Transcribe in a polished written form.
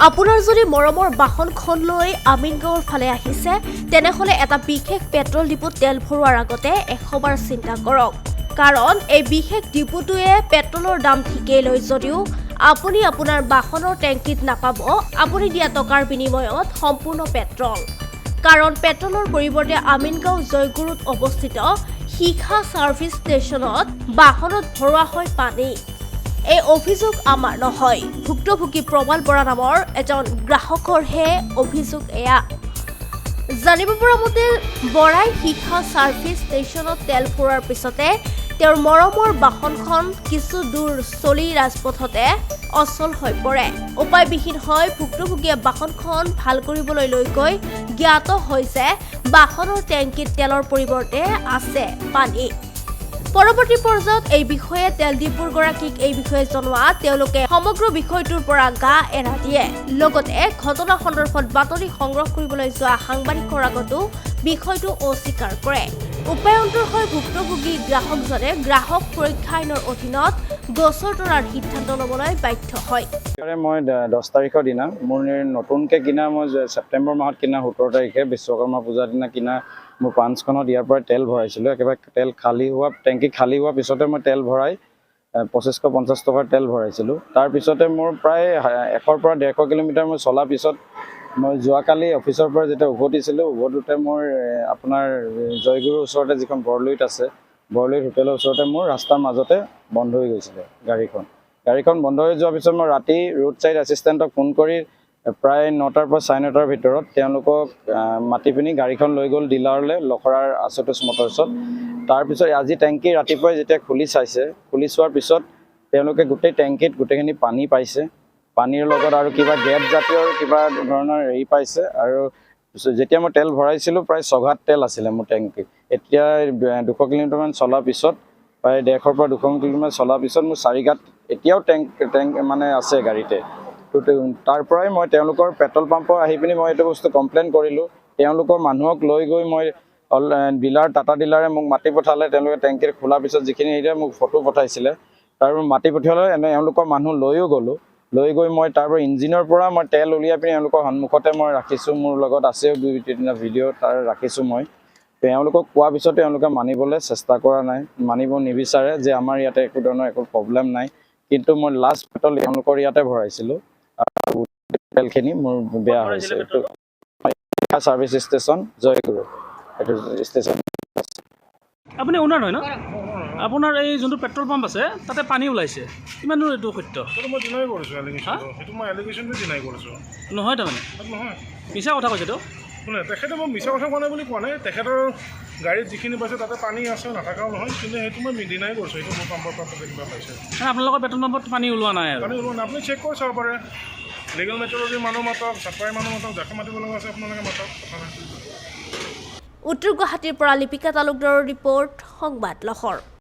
আপোনাৰ যদি মৰমৰ বাহনখন লৈ আমিনগাঁৱৰ ফালে আহিছে তেনেহলে এটা বিশেষ পেট্ৰল ডিপুত তেল ভৰোৱাৰ আগতে 100 বাৰ চিন্তা কৰক কাৰণ এই বিশেষ ডিপুটোৱে পেট্ৰলৰ দাম ঠিকেই লয় যদিও আপুনি আপোনাৰ বাহনৰ টেংকিত নাপাব আপুনি দিয়া টকাৰ বিনিময়ত সম্পূৰ্ণ পেট্ৰল কাৰণ পেট্ৰলৰ পৰিৱৰ্তে আমিনগাঁও জয়গুৰুত অৱস্থিত শিখা সাৰ্ভিস ষ্টেচনত বাহনত ভৰোৱা হয় পানী এই অভিযোগ আমাৰ নহয় ভুক্তভোগী প্ৰবাল বৰা নামৰ এজন গ্ৰাহকৰহে অভিযোগ এয়া জানিব পৰা মতে বৰাই শিখা সাৰ্ভিস ষ্টেচনত তেল ভৰোৱাৰ পিছতে তেওঁৰ মৰমৰ বাহনখন কিছু দূৰ চলি ৰাজপথতে অচল হৈ পৰে উপায়বিহীন হয় ভুক্তভোগীয়ে বাহনখন ভাল কৰিবলৈ লৈ গৈ জ্ঞাত হৈছে বাহনৰ টেংকিত তেলৰ পৰিৱৰ্তে আছে পানী পৰৱৰ্তী পৰ্যায়ত এই বিষয়ে তেল ডিপুৰ গৰাকীক এই বিষয়ে জনোৱা তেওঁলোকে সমগ্ৰ বিষয়টোৰ পৰা গা এৰা দিয়ে লগতে ঘটনা সন্দৰ্ভত বাতৰি সংগ্ৰহ কৰিবলৈ যোৱা সাংবাদিকৰ আগতো বিষয়টো অস্বীকাৰ কৰে উপায়ন্তৰ হৈ ভুক্তভোগী গ্ৰাহকজনে গ্ৰাহক সুৰক্ষা আইনৰ অধীনত গোচৰ তৰাৰ সিদ্ধান্ত ল'বলৈ বাধ্য হয় মই 10 তাৰিখৰ দিনা মোৰ নতুনকৈ কিনা মই ছেপ্টেম্বৰ মাহত কিনা 17 তাৰিখে বিশ্বকৰ্মা পূজাৰ দিনা কিনা মোৰ পাঞ্চখনত ইয়াৰ পৰা তেল ভৰাইছিলোঁ একেবাৰে তেল খালী হোৱা টেংকি খালী হোৱাৰ পিছতে মই তেল ভৰাই 2550 টকাৰ তেল ভৰাইছিলোঁ তাৰপিছতে মোৰ প্ৰায় 100 পৰা 150 কিলোমিটাৰ মই চলাৰ পিছত মই যোৱাকালি অফিচৰ পৰা যেতিয়া উভতিছিলোঁ উভতোতে মোৰ আপোনাৰ জয়গুৰুৰ ওচৰতে যিখন বৰলুইত আছে বৰলুইত হোটেলৰ ওচৰতে মোৰ ৰাস্তাৰ মাজতে বন্ধ হৈ গৈছিলে গাড়ীখন বন্ধ হৈ যোৱাৰ পিছত মই ৰাতি ৰোড ছাইড এছিষ্টেণ্টক ফোন কৰি প্ৰায় 9টাৰ পৰা 9:30 ভিতৰত তেওঁলোকক মাতি পিনি গাড়ীখন লৈ গ'ল ডিলাৰলৈ লখৰাৰ আশুতোষ মটৰ্ছত তাৰপিছত আজি টেংকি ৰাতিপুৱাই যেতিয়া খুলি চোৱাৰ পিছত তেওঁলোকে গোটেই টেংকিত গোটেইখিনি পানী পাইছে পানীৰ লগত আৰু কিবা গেছ জাতীয় কিবা ধৰণৰ হেৰি পাইছে আৰু যেতিয়া মই তেল ভৰাইছিলোঁ প্ৰায় 6 ঘাট তেল আছিলে মোৰ টেংকিত এতিয়া 200 কিলোমিটাৰমান চলাৰ পিছত প্ৰায় 150 পৰা 200 কিলোমিটাৰ চলাৰ পিছত মোৰ 4 ঘাট এতিয়াও টেংক মানে আছে গাড়ীতে তাৰ পৰাই মই তেওঁলোকৰ পেট্ৰল পাম্পৰ আহি পিনি মই এইটো বস্তু কমপ্লেইন কৰিলোঁ তেওঁলোকৰ মানুহক লৈ গৈ মই ডিলাৰ টাটা ডিলাৰে মোক মাতি পঠালে তেওঁলোকে টেংকিৰ খোলাৰ পিছত যিখিনি এতিয়া মোক ফটো পঠাইছিলে তাৰ মাতি পঠিয়ালে এওঁলোকৰ মানুহ লৈ গৈ মই তাৰ পৰা ইঞ্জিনৰ পৰা মই তেল উলিয়াই পিনি এওঁলোকৰ সন্মুখতে মই ৰাখিছোঁ মোৰ লগত আছেও 2-3টা ভিডিঅ' তাৰ ৰাখিছোঁ মই তেওঁলোকক কোৱাৰ পিছতে তেওঁলোকে মানিবলৈ চেষ্টা কৰা নাই মানিব নিবিচাৰে যে আমাৰ ইয়াতে একো ধৰণৰ একো প্ৰব্লেম নাই কিন্তু মই লাষ্ট পেট্ৰল তেওঁলোকৰ ইয়াতে ভৰাইছিলোঁ আৰু তেলখিনি মোৰ বেয়া হৈছে এইটো সাৰ্ভিস ষ্টেচন জয়গুৰু এইটো ষ্টেচন আপুনি ওনাৰ হয় ন আপোনাৰ এই যোনটো পেট্ৰল পাম্প আছে তাতে পানী ওলাইছে কিমান দূৰ এইটো সত্য মই ডিনাই কৰিছোঁ সেইটো মই এলিগেশ্যনটো ডিনাই কৰিছোঁ নহয় তাৰমানে নহয় মিছা কথা কৈছেতো শুনে তেখেতে মই মিছা কথা কোৱা নাই বুলি কোৱা নাই তেখেতৰ গাড়ীত যিখিনি পাইছে তাতে পানী আছে নাথাকাও নহয় কিন্তু সেইটো মই ডিনাই কৰিছোঁ সেইটো মোৰ পাম্পৰ পৰা তাতে কিবা পাইছে আপোনালোকৰ পেট্ৰল পাম্পত পানী ওলোৱা নাই আৰু পানী ওলোৱা নাই আপুনি চেক কৰি চাব পাৰে লিগেল মেট্ৰলজি মানুহ মাতক চাপ্লাই মানুহ মাতক যাকে মাতিব লগা আছে আপোনালোকে মাতক কথা নাই উত্তৰ গুৱাহাটীৰ পৰা লিপিকা তালুকদাৰৰ ৰিপৰ্ট সংবাদ লহৰ